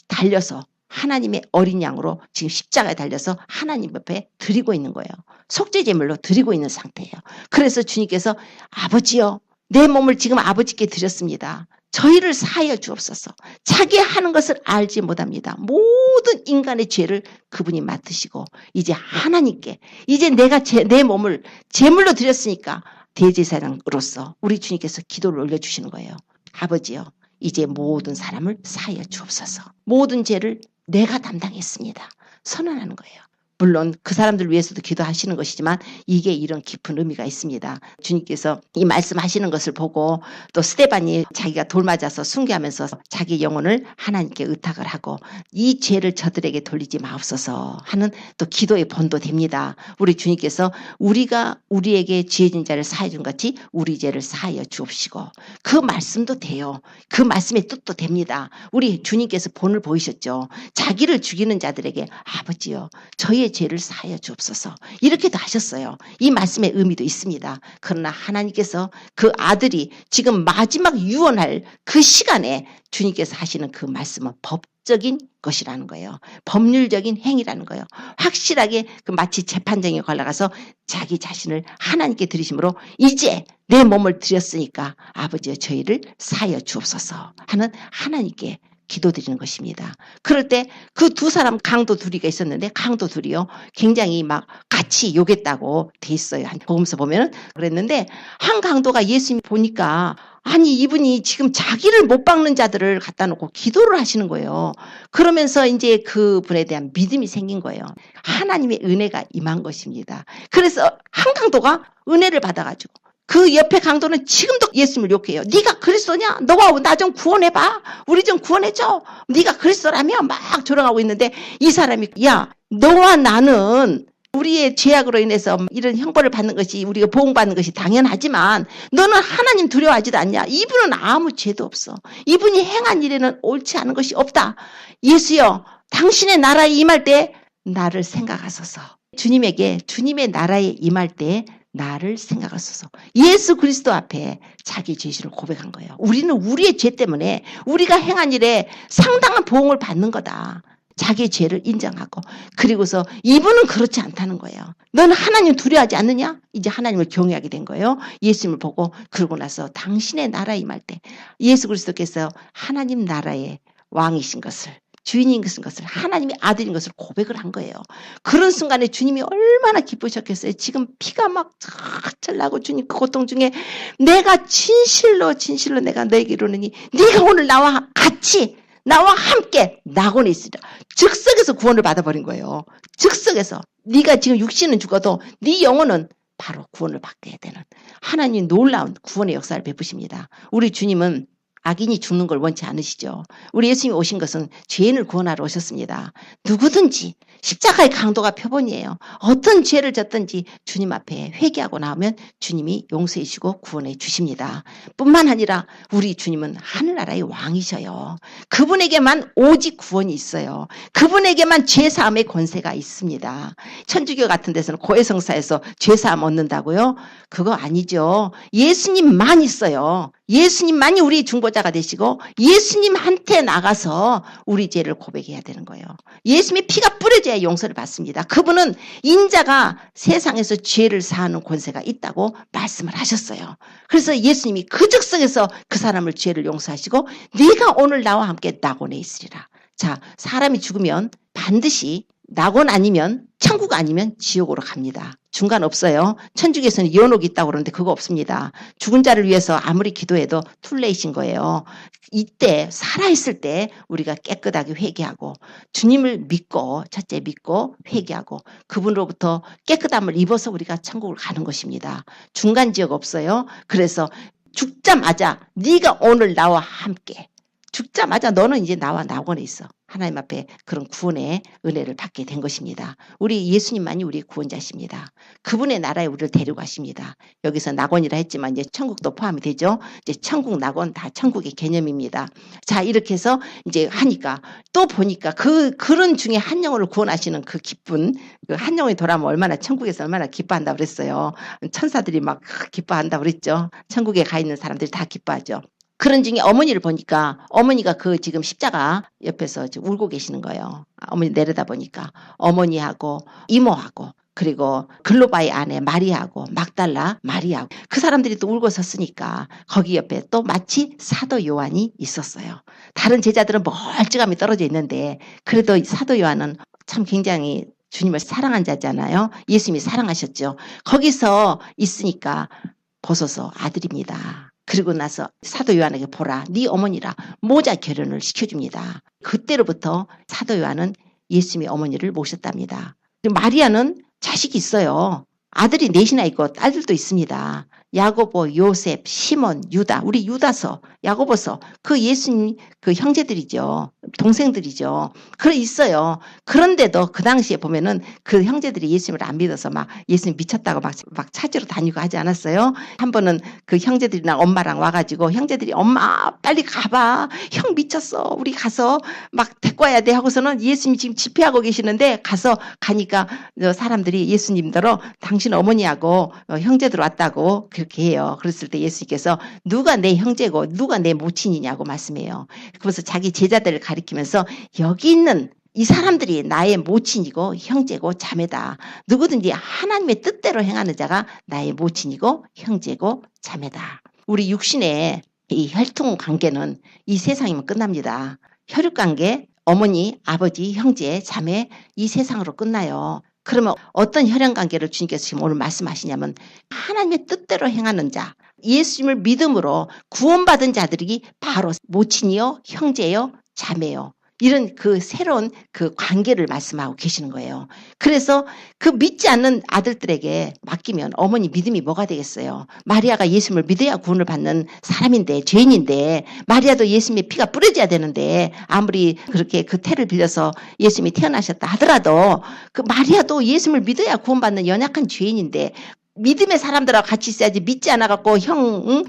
달려서 하나님의 어린 양으로 지금 십자가에 달려서 하나님 앞에 드리고 있는 거예요. 속죄제물로 드리고 있는 상태예요. 그래서 주님께서 아버지요, 내 몸을 지금 아버지께 드렸습니다. 저희를 사하여 주옵소서. 자기 하는 것을 알지 못합니다. 모든 인간의 죄를 그분이 맡으시고 이제 하나님께 이제 내가 내 몸을 제물로 드렸으니까 대제사장으로서 우리 주님께서 기도를 올려주시는 거예요. 아버지요, 이제 모든 사람을 사하여 주옵소서. 모든 죄를 내가 담당했습니다. 선언하는 거예요. 물론 그 사람들 위해서도 기도하시는 것이지만 이게 이런 깊은 의미가 있습니다. 주님께서 이 말씀하시는 것을 보고 또 스데반이 자기가 돌 맞아서 순교하면서 자기 영혼을 하나님께 의탁을 하고 이 죄를 저들에게 돌리지 마옵소서 하는 또 기도의 본도 됩니다. 우리 주님께서 우리가 우리에게 죄진 자를 사하여 준 같이 우리 죄를 사하여 주옵시고 그 말씀도 돼요. 그 말씀의 뜻도 됩니다. 우리 주님께서 본을 보이셨죠. 자기를 죽이는 자들에게 아버지요, 저희의 죄를 사하여 주옵소서 이렇게도 하셨어요. 이 말씀의 의미도 있습니다. 그러나 하나님께서 그 아들이 지금 마지막 유언할 그 시간에 주님께서 하시는 그 말씀은 법적인 것이라는 거예요. 법률적인 행위라는 거예요. 확실하게 그 마치 재판정에 걸러가서 자기 자신을 하나님께 드리심으로 이제 내 몸을 드렸으니까 아버지여 저희를 사하여 주옵소서 하는 하나님께 기도드리는 것입니다. 그럴 때 그 두 사람 강도 둘이가 있었는데 강도 둘이요 굉장히 막 같이 욕했다고 돼 있어요. 복음서 보면은 그랬는데 한 강도가 예수님 보니까 아니 이분이 지금 자기를 못 박는 자들을 갖다 놓고 기도를 하시는 거예요. 그러면서 이제 그분에 대한 믿음이 생긴 거예요. 하나님의 은혜가 임한 것입니다. 그래서 한 강도가 은혜를 받아가지고 그 옆에 강도는 지금도 예수님을 욕해요. 네가 그리스도냐? 너와 나 좀 구원해봐. 우리 좀 구원해줘. 네가 그리스도라며 막 조롱하고 있는데 이 사람이 야, 너와 나는 우리의 죄악으로 인해서 이런 형벌을 받는 것이 우리가 보응받는 것이 당연하지만 너는 하나님 두려워하지도 않냐? 이분은 아무 죄도 없어. 이분이 행한 일에는 옳지 않은 것이 없다. 예수여, 당신의 나라에 임할 때 나를 생각하소서. 주님에게 주님의 나라에 임할 때 나를 생각하소서. 예수 그리스도 앞에 자기 죄를 고백한 거예요. 우리는 우리의 죄 때문에 우리가 행한 일에 상당한 보응을 받는 거다. 자기의 죄를 인정하고 그리고서 이분은 그렇지 않다는 거예요. 너는 하나님 두려워하지 않느냐? 이제 하나님을 경외하게 된 거예요. 예수님을 보고 그러고 나서 당신의 나라에 임할 때 예수 그리스도께서 하나님 나라의 왕이신 것을 주인인 것을 하나님의 아들인 것을 고백을 한 거예요. 그런 순간에 주님이 얼마나 기쁘셨겠어요. 지금 피가 막 철철 나고 주님 그 고통 중에 내가 진실로 내가 너에게 이르노니 네가 오늘 나와 같이 나와 함께 낙원에 있으리라. 즉석에서 구원을 받아버린 거예요. 즉석에서 네가 지금 육신은 죽어도 네 영혼은 바로 구원을 받게 되는 하나님 놀라운 구원의 역사를 베푸십니다. 우리 주님은 악인이 죽는 걸 원치 않으시죠. 우리 예수님이 오신 것은 죄인을 구원하러 오셨습니다. 누구든지 십자가의 강도가 표본이에요. 어떤 죄를 졌든지 주님 앞에 회개하고 나오면 주님이 용서해 주시고 구원해 주십니다. 뿐만 아니라 우리 주님은 하늘나라의 왕이셔요. 그분에게만 오직 구원이 있어요. 그분에게만 죄사함의 권세가 있습니다. 천주교 같은 데서는 고해성사에서 죄사함 얻는다고요? 그거 아니죠. 예수님만 있어요. 예수님만이 우리 중보자가 되시고 예수님한테 나가서 우리 죄를 고백해야 되는 거예요. 예수님의 피가 뿌려져야 용서를 받습니다. 그분은 인자가 세상에서 죄를 사하는 권세가 있다고 말씀을 하셨어요. 그래서 예수님이 그 즉석에서 그 사람을 죄를 용서하시고 네가 오늘 나와 함께 낙원에 있으리라. 자, 사람이 죽으면 반드시 낙원 아니면 천국 아니면 지옥으로 갑니다. 중간 없어요. 천주교에서는 연옥이 있다고 그러는데 그거 없습니다. 죽은 자를 위해서 아무리 기도해도 툴레이신 거예요. 이때 살아있을 때 우리가 깨끗하게 회개하고 주님을 믿고 첫째 믿고 회개하고 그분으로부터 깨끗함을 입어서 우리가 천국을 가는 것입니다. 중간 지역 없어요. 그래서 죽자마자 네가 오늘 나와 함께 죽자마자 너는 이제 나와 낙원에 있어. 하나님 앞에 그런 구원의 은혜를 받게 된 것입니다. 우리 예수님만이 우리의 구원자십니다. 그분의 나라에 우리를 데려가십니다. 여기서 낙원이라 했지만 이제 천국도 포함이 되죠. 이제 천국, 낙원 다 천국의 개념입니다. 자, 이렇게 해서 이제 하니까 또 보니까 그런 중에 한 영혼을 구원하시는 그 기쁜 그 한 영혼이 돌아오면 얼마나 천국에서 얼마나 기뻐한다 그랬어요. 천사들이 막 기뻐한다 그랬죠. 천국에 가 있는 사람들이 다 기뻐하죠. 그런 중에 어머니를 보니까 어머니가 그 지금 십자가 옆에서 지금 울고 계시는 거예요. 어머니 내려다 보니까 어머니하고 이모하고 그리고 글로바의 아내 마리아하고 막달라 마리아하고 그 사람들이 또 울고 섰으니까 거기 옆에 또 마치 사도 요한이 있었어요. 다른 제자들은 멀찌감이 떨어져 있는데 그래도 사도 요한은 참 굉장히 주님을 사랑한 자잖아요. 예수님이 사랑하셨죠. 거기서 있으니까 보소서 아들입니다. 그리고 나서 사도 요한에게 보라 네 어머니라 모자 결혼을 시켜줍니다. 그때로부터 사도 요한은 예수님의 어머니를 모셨답니다. 마리아는 자식이 있어요. 아들이 넷이나 있고 딸들도 있습니다. 야고보, 요셉, 시몬, 유다, 우리 유다서, 야고보서 그 예수님 그 형제들이죠. 동생들이죠. 그래 있어요. 그런데도 그 당시에 보면은 그 형제들이 예수님을 안 믿어서 막 예수님 미쳤다고 막 찾으러 다니고 하지 않았어요. 한 번은 그 형제들이랑 엄마랑 와가지고 형제들이 엄마 빨리 가봐. 형 미쳤어. 우리 가서 막 데리고 와야 돼 하고서는 예수님이 지금 집회하고 계시는데 가니까 사람들이 예수님더러 당신 어머니하고 형제들 왔다고 그렇게 해요. 그랬을 때 예수님께서 누가 내 형제고 누가 내 모친이냐고 말씀해요. 그래서 자기 제자들을 가리키면서 여기 있는 이 사람들이 나의 모친이고 형제고 자매다. 누구든지 하나님의 뜻대로 행하는 자가 나의 모친이고 형제고 자매다. 우리 육신의 이 혈통 관계는 이 세상이면 끝납니다. 혈육 관계, 어머니, 아버지, 형제, 자매 이 세상으로 끝나요. 그러면 어떤 혈연 관계를 주님께서 지금 오늘 말씀하시냐면 하나님의 뜻대로 행하는 자, 예수님을 믿음으로 구원받은 자들이 바로 모친이요, 형제요, 자매요. 이런 그 새로운 그 관계를 말씀하고 계시는 거예요. 그래서 그 믿지 않는 아들들에게 맡기면 어머니 믿음이 뭐가 되겠어요? 마리아가 예수님을 믿어야 구원을 받는 사람인데 죄인인데 마리아도 예수님의 피가 뿌려져야 되는데 아무리 그렇게 그 태를 빌려서 예수님이 태어나셨다 하더라도 그 마리아도 예수님을 믿어야 구원받는 연약한 죄인인데 믿음의 사람들하고 같이 있어야지 믿지 않아갖고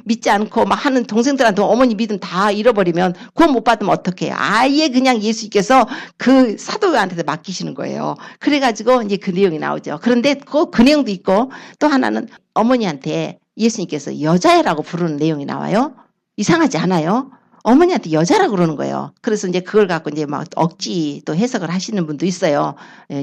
믿지 않고 막 하는 동생들한테 어머니 믿음 다 잃어버리면 구원 못 받으면 어떡해요? 아예 그냥 예수님께서 그 사도한테 맡기시는 거예요. 그래가지고 이제 그 내용이 나오죠. 그런데 그 내용도 있고 또 하나는 어머니한테 예수님께서 여자애라고 부르는 내용이 나와요. 이상하지 않아요? 어머니한테 여자라고 그러는 거예요. 그래서 이제 그걸 갖고 이제 막 억지 또 해석을 하시는 분도 있어요.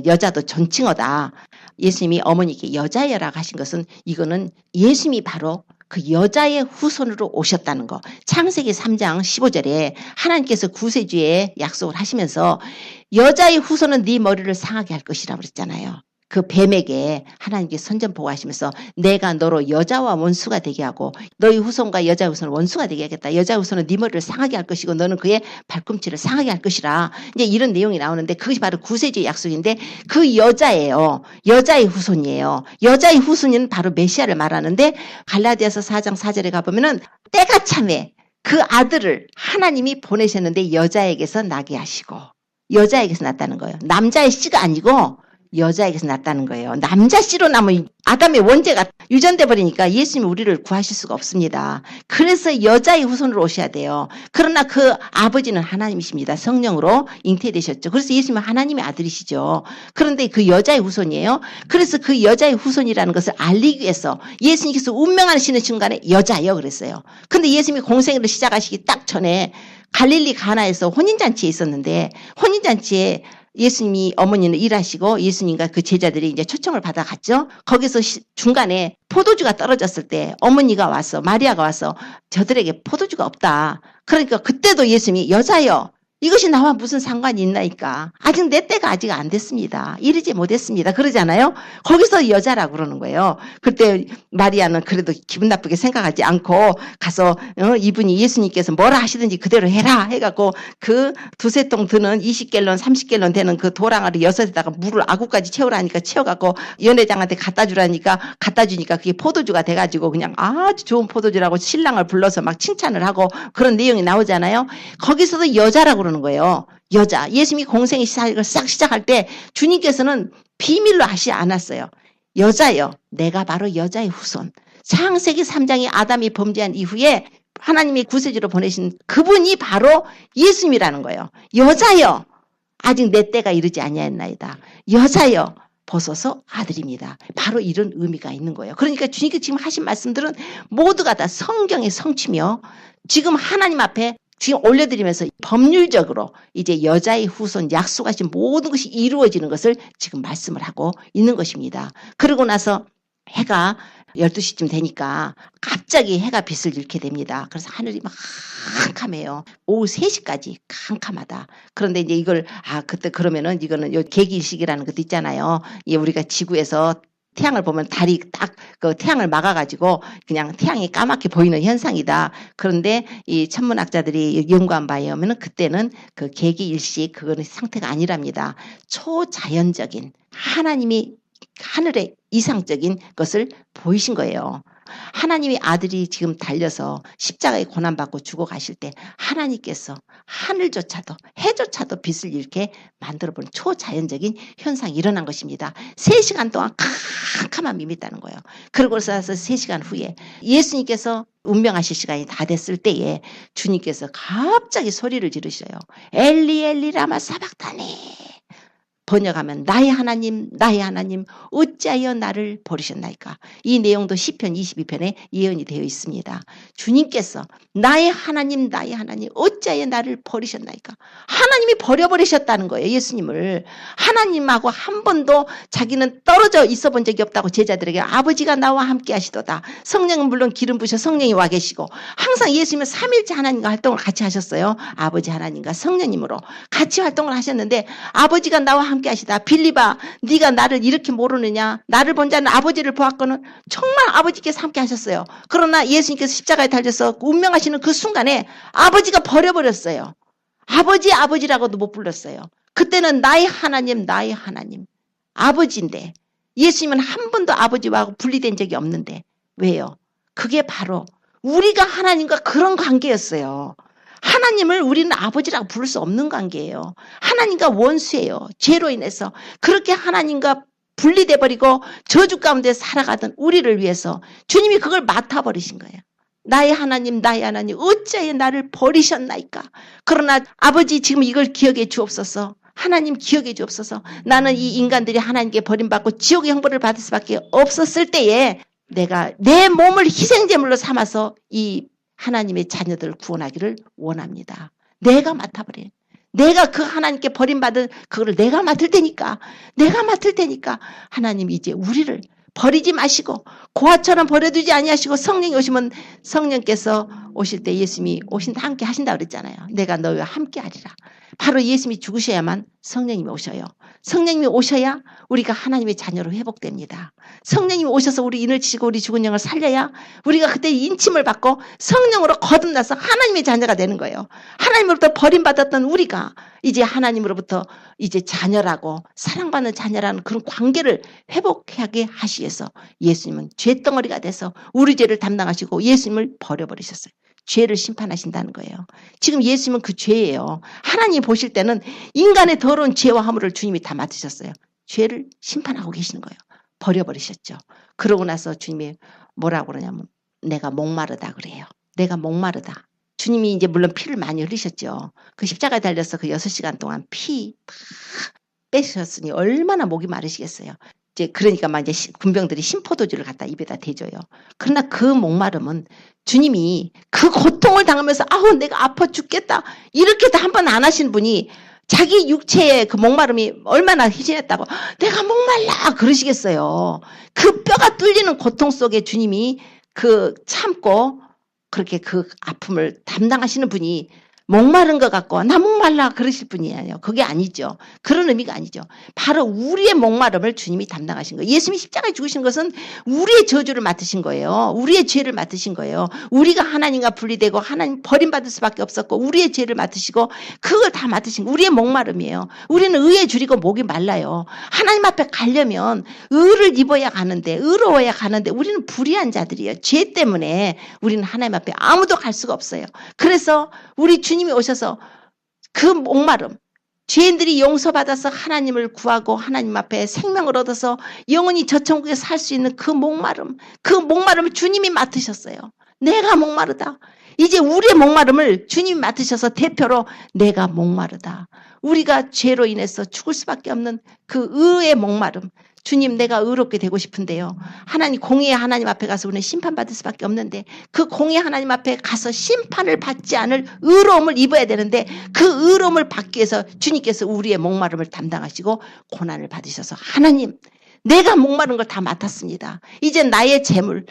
여자도 존칭어다. 예수님이 어머니께 여자애라고 하신 것은 이거는 예수님이 바로 그 여자의 후손으로 오셨다는 거. 창세기 3장 15절에 하나님께서 구세주의 약속을 하시면서 여자의 후손은 네 머리를 상하게 할 것이라고 그랬잖아요. 그 뱀에게 하나님께 선전포고하시면서 내가 너로 여자와 원수가 되게 하고 너희 후손과 여자의 후손을 원수가 되게 하겠다. 여자의 후손은 네 머리를 상하게 할 것이고 너는 그의 발꿈치를 상하게 할 것이라. 이제 이런 내용이 나오는데 그것이 바로 구세주의 약속인데 그 여자예요. 여자의 후손이에요. 여자의 후손은 바로 메시아를 말하는데 갈라디아서 4장 4절에 가보면은 때가 참에 그 아들을 하나님이 보내셨는데 여자에게서 나게 하시고 여자에게서 났다는 거예요. 남자의 씨가 아니고 여자에게서 났다는 거예요. 남자 씨로 남은 아담의 원죄가 유전돼 버리니까 예수님이 우리를 구하실 수가 없습니다. 그래서 여자의 후손으로 오셔야 돼요. 그러나 그 아버지는 하나님이십니다. 성령으로 잉태되셨죠. 그래서 예수님은 하나님의 아들이시죠. 그런데 그 여자의 후손이에요. 그래서 그 여자의 후손이라는 것을 알리기 위해서 예수님께서 운명하시는 순간에 여자요 그랬어요. 근데 예수님이 공생애를 시작하시기 딱 전에 갈릴리 가나에서 혼인잔치에 있었는데, 혼인잔치에 예수님이 어머니는 일하시고 예수님과 그 제자들이 이제 초청을 받아갔죠. 거기서 중간에 포도주가 떨어졌을 때 어머니가 와서, 마리아가 와서 저들에게 포도주가 없다. 그러니까 그때도 예수님이 여자여, 이것이 나와 무슨 상관이 있나이까. 아직 내 때가 아직 안 됐습니다. 이르지 못했습니다. 그러잖아요. 거기서 여자라고 그러는 거예요. 그때 마리아는 그래도 기분 나쁘게 생각하지 않고 가서 이분이 예수님께서 뭐라 하시든지 그대로 해라 해갖고 그 두세 통 드는 20갤런 30갤런 되는 그 도랑아리 6에다가 물을 아구까지 채우라니까 채워갖고 연회장한테 갖다 주라니까 갖다 주니까 그게 포도주가 돼가지고 그냥 아주 좋은 포도주라고 신랑을 불러서 막 칭찬을 하고 그런 내용이 나오잖아요. 거기서도 여자라고 그러는 거예요. 여자. 예수님이 공생의 시작을 싹 시작할 때 주님께서는 비밀로 하시지 않았어요. 여자여, 내가 바로 여자의 후손. 창세기 3장에 아담이 범죄한 이후에 하나님이 구세주로 보내신 그분이 바로 예수님이라는 거예요. 여자여, 아직 내 때가 이르지 아니하였나이다. 여자여, 보소서 아들입니다. 바로 이런 의미가 있는 거예요. 그러니까 주님께서 지금 하신 말씀들은 모두가 다 성경의 성취며 지금 하나님 앞에 지금 올려드리면서 법률적으로 이제 여자의 후손 약속하신 모든 것이 이루어지는 것을 지금 말씀을 하고 있는 것입니다. 그러고 나서 해가 12시쯤 되니까 갑자기 해가 빛을 잃게 됩니다. 그래서 하늘이 막 캄캄해요. 오후 3시까지 캄캄하다. 그런데 이제 이걸 그때 그러면은 이거는 요 개기일식이라는 것도 있잖아요. 우리가 지구에서 태양을 보면 달이 딱 그 태양을 막아가지고 그냥 태양이 까맣게 보이는 현상이다. 그런데 이 천문학자들이 연구한 바에 의하면 그때는 그 개기일식 그거는 상태가 아니랍니다. 초자연적인 하나님이 하늘의 이상적인 것을 보이신 거예요. 하나님의 아들이 지금 달려서 십자가에 고난받고 죽어가실 때 하나님께서 하늘조차도 해조차도 빛을 이렇게 만들어버린 초자연적인 현상이 일어난 것입니다. 3시간 동안 캄캄함이 임했다는 거예요. 그러고서 3시간 후에 예수님께서 운명하실 시간이 다 됐을 때에 주님께서 갑자기 소리를 지르셔요. 엘리 엘리 라마 사박다니. 번역하면 나의 하나님 어찌하여 나를 버리셨나이까. 이 내용도 시편 22편에 예언이 되어 있습니다. 주님께서 나의 하나님 어찌하여 나를 버리셨나이까. 하나님이 버려버리셨다는 거예요. 예수님을. 하나님하고 한 번도 자기는 떨어져 있어 본 적이 없다고 제자들에게 아버지가 나와 함께 하시도다. 성령은 물론 기름 부으셔 성령이 와 계시고 항상 예수님은 삼일째 하나님과 활동을 같이 하셨어요. 아버지 하나님과 성령님으로 같이 활동을 하셨는데 아버지가 나와 함께 하시다. 빌리바 네가 나를 이렇게 모르느냐. 나를 본 자는 아버지를 보았거늘. 정말 아버지께서 함께 하셨어요. 그러나 예수님께서 십자가에 달려서 운명하시는 그 순간에 아버지가 버려버렸어요. 아버지라고도 못 불렀어요. 그때는 나의 하나님 아버지인데 예수님은 한 번도 아버지와 분리된 적이 없는데 왜요? 그게 바로 우리가 하나님과 그런 관계였어요. 하나님을 우리는 아버지라고 부를 수 없는 관계예요. 하나님과 원수예요. 죄로 인해서 그렇게 하나님과 분리돼 버리고 저주 가운데 살아가던 우리를 위해서 주님이 그걸 맡아버리신 거예요. 나의 하나님 어찌하여 나를 버리셨나이까. 그러나 아버지 지금 이걸 기억해 주옵소서. 하나님 기억해 주옵소서. 나는 이 인간들이 하나님께 버림받고 지옥의 형벌을 받을 수밖에 없었을 때에 내가 내 몸을 희생제물로 삼아서 이 하나님의 자녀들을 구원하기를 원합니다. 내가 맡아버려. 내가 그 하나님께 버림받은 그거를 내가 맡을 테니까 하나님 이제 우리를 버리지 마시고 고아처럼 버려두지 아니하시고 성령이 오시면 성령께서 오실 때 예수님이 오신다 함께 하신다 그랬잖아요. 내가 너희와 함께 하리라. 바로 예수님이 죽으셔야만 성령님이 오셔요. 성령님이 오셔야 우리가 하나님의 자녀로 회복됩니다. 성령님이 오셔서 우리 인을 치시고 우리 죽은 영을 살려야 우리가 그때 인침을 받고 성령으로 거듭나서 하나님의 자녀가 되는 거예요. 하나님으로부터 버림받았던 우리가 이제 하나님으로부터 이제 자녀라고 사랑받는 자녀라는 그런 관계를 회복하게 하시기 위해서 예수님은 죄덩어리가 돼서 우리 죄를 담당하시고 예수님을 버려버리셨어요. 죄를 심판하신다는 거예요. 지금 예수님은 그 죄예요. 하나님 보실 때는 인간의 더러운 죄와 허물을 주님이 다 맡으셨어요. 죄를 심판하고 계시는 거예요. 버려버리셨죠. 그러고 나서 주님이 뭐라고 그러냐면 내가 목마르다 그래요. 내가 목마르다. 주님이 이제 물론 피를 많이 흘리셨죠. 그 십자가에 달려서 그 6시간 동안 피 빼셨으니 얼마나 목이 마르시겠어요. 이제 그러니까 막 이제 군병들이 심포도주를 갖다 입에다 대줘요. 그러나 그 목마름은 주님이 그 고통을 당하면서 아우 내가 아파 죽겠다 이렇게도 한 번 안 하신 분이 자기 육체의 그 목마름이 얼마나 희진했다고 내가 목말라 그러시겠어요. 그 뼈가 뚫리는 고통 속에 주님이 그 참고 그렇게 그 아픔을 담당하시는 분이 목마른 것 같고 나 목말라 그러실 분이 아니에요. 그게 아니죠. 그런 의미가 아니죠. 바로 우리의 목마름을 주님이 담당하신 거예요. 예수님이 십자가에 죽으신 것은 우리의 저주를 맡으신 거예요. 우리의 죄를 맡으신 거예요. 우리가 하나님과 분리되고 하나님 버림받을 수밖에 없었고 우리의 죄를 맡으시고 그걸 다 맡으신 거 우리의 목마름이에요. 우리는 의에 줄이고 목이 말라요. 하나님 앞에 가려면 의를 입어야 가는데 의로워야 가는데 우리는 불의한 자들이에요. 죄 때문에 우리는 하나님 앞에 아무도 갈 수가 없어요. 그래서 우리 주님이 오셔서 그 목마름 죄인들이 용서받아서 하나님을 구하고 하나님 앞에 생명을 얻어서 영원히 저 천국에 살 수 있는 그 목마름을 주님이 맡으셨어요. 내가 목마르다. 이제 우리의 목마름을 주님이 맡으셔서 대표로 내가 목마르다. 우리가 죄로 인해서 죽을 수밖에 없는 그 의의 목마름. 주님 내가 의롭게 되고 싶은데요. 하나님 공의의 하나님 앞에 가서 우리는 심판받을 수밖에 없는데 그 공의의 하나님 앞에 가서 심판을 받지 않을 의로움을 입어야 되는데 그 의로움을 받기 위해서 주님께서 우리의 목마름을 담당하시고 고난을 받으셔서 하나님 내가 목마른 걸 다 맡았습니다. 이제 나의 재물,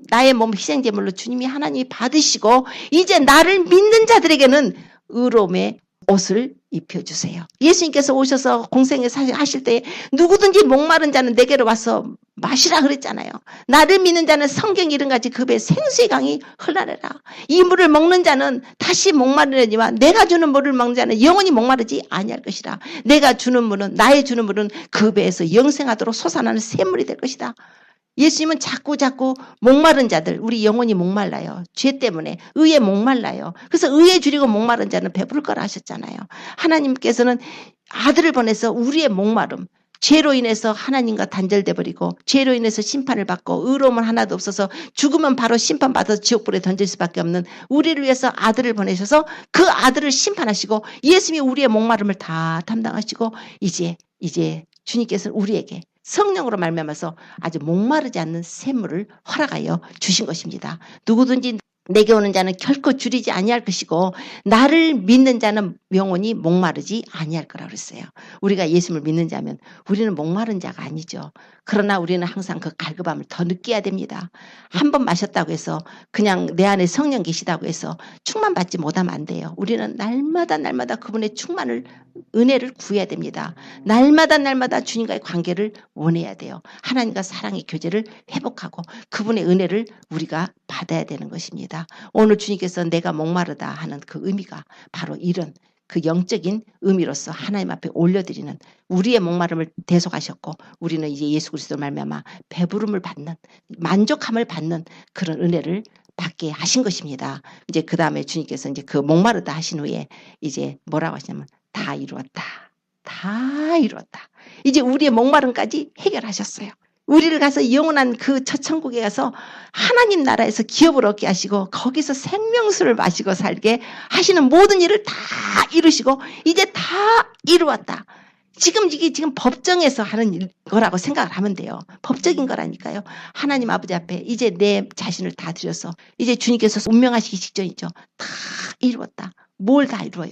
나의 몸 희생제물로 주님이 하나님이 받으시고 이제 나를 믿는 자들에게는 의로움의 옷을 입혀주세요. 예수님께서 오셔서 공생에 하실 때 누구든지 목마른 자는 내게로 와서 마시라 그랬잖아요. 나를 믿는 자는 성경 이름같이 그 배에 생수의 강이 흘러내라. 이 물을 먹는 자는 다시 목마르려니와 내가 주는 물을 먹는 자는 영원히 목마르지 아니할 것이라. 내가 주는 물은 나의 주는 물은 그 배에서 영생하도록 솟아나는 샘물이 될 것이다. 예수님은 자꾸 목마른 자들 우리 영혼이 목말라요. 죄 때문에 의에 목말라요. 그래서 의에 줄이고 목마른 자는 배부를 거라 하셨잖아요. 하나님께서는 아들을 보내서 우리의 목마름 죄로 인해서 하나님과 단절돼 버리고 죄로 인해서 심판을 받고 의로움은 하나도 없어서 죽으면 바로 심판받아서 지옥불에 던질 수밖에 없는 우리를 위해서 아들을 보내셔서 그 아들을 심판하시고 예수님이 우리의 목마름을 다 담당하시고 이제 주님께서는 우리에게 성령으로 말미암아서 아주 목마르지 않는 샘물을 허락하여 주신 것입니다. 누구든지 내게 오는 자는 결코 줄이지 아니할 것이고 나를 믿는 자는 영원히 목마르지 아니할 거라 그랬어요. 우리가 예수님을 믿는 자면 우리는 목마른 자가 아니죠. 그러나 우리는 항상 그 갈급함을 더 느껴야 됩니다. 한 번 마셨다고 해서 그냥 내 안에 성령 계시다고 해서 충만받지 못하면 안 돼요. 우리는 날마다 그분의 충만을 은혜를 구해야 됩니다. 날마다 주님과의 관계를 원해야 돼요. 하나님과 사랑의 교제를 회복하고 그분의 은혜를 우리가 받아야 되는 것입니다. 오늘 주님께서 내가 목마르다 하는 그 의미가 바로 이런 그 영적인 의미로서 하나님 앞에 올려드리는 우리의 목마름을 대속하셨고 우리는 이제 예수 그리스도 말미암아 배부름을 받는 만족함을 받는 그런 은혜를 받게 하신 것입니다. 이제 그 다음에 주님께서 이제 그 목마르다 하신 후에 이제 뭐라고 하시냐면 다 이루었다. 다 이루었다. 이제 우리의 목마름까지 해결하셨어요. 우리를 가서 영원한 그 첫 천국에 가서 하나님 나라에서 기업을 얻게 하시고 거기서 생명수를 마시고 살게 하시는 모든 일을 다 이루시고 이제 다 이루었다. 이게 지금 법정에서 하는 거라고 생각을 하면 돼요. 법적인 거라니까요. 하나님 아버지 앞에 이제 내 자신을 다 드려서 이제 주님께서 운명하시기 직전이죠. 다 이루었다. 뭘 다 이루어요?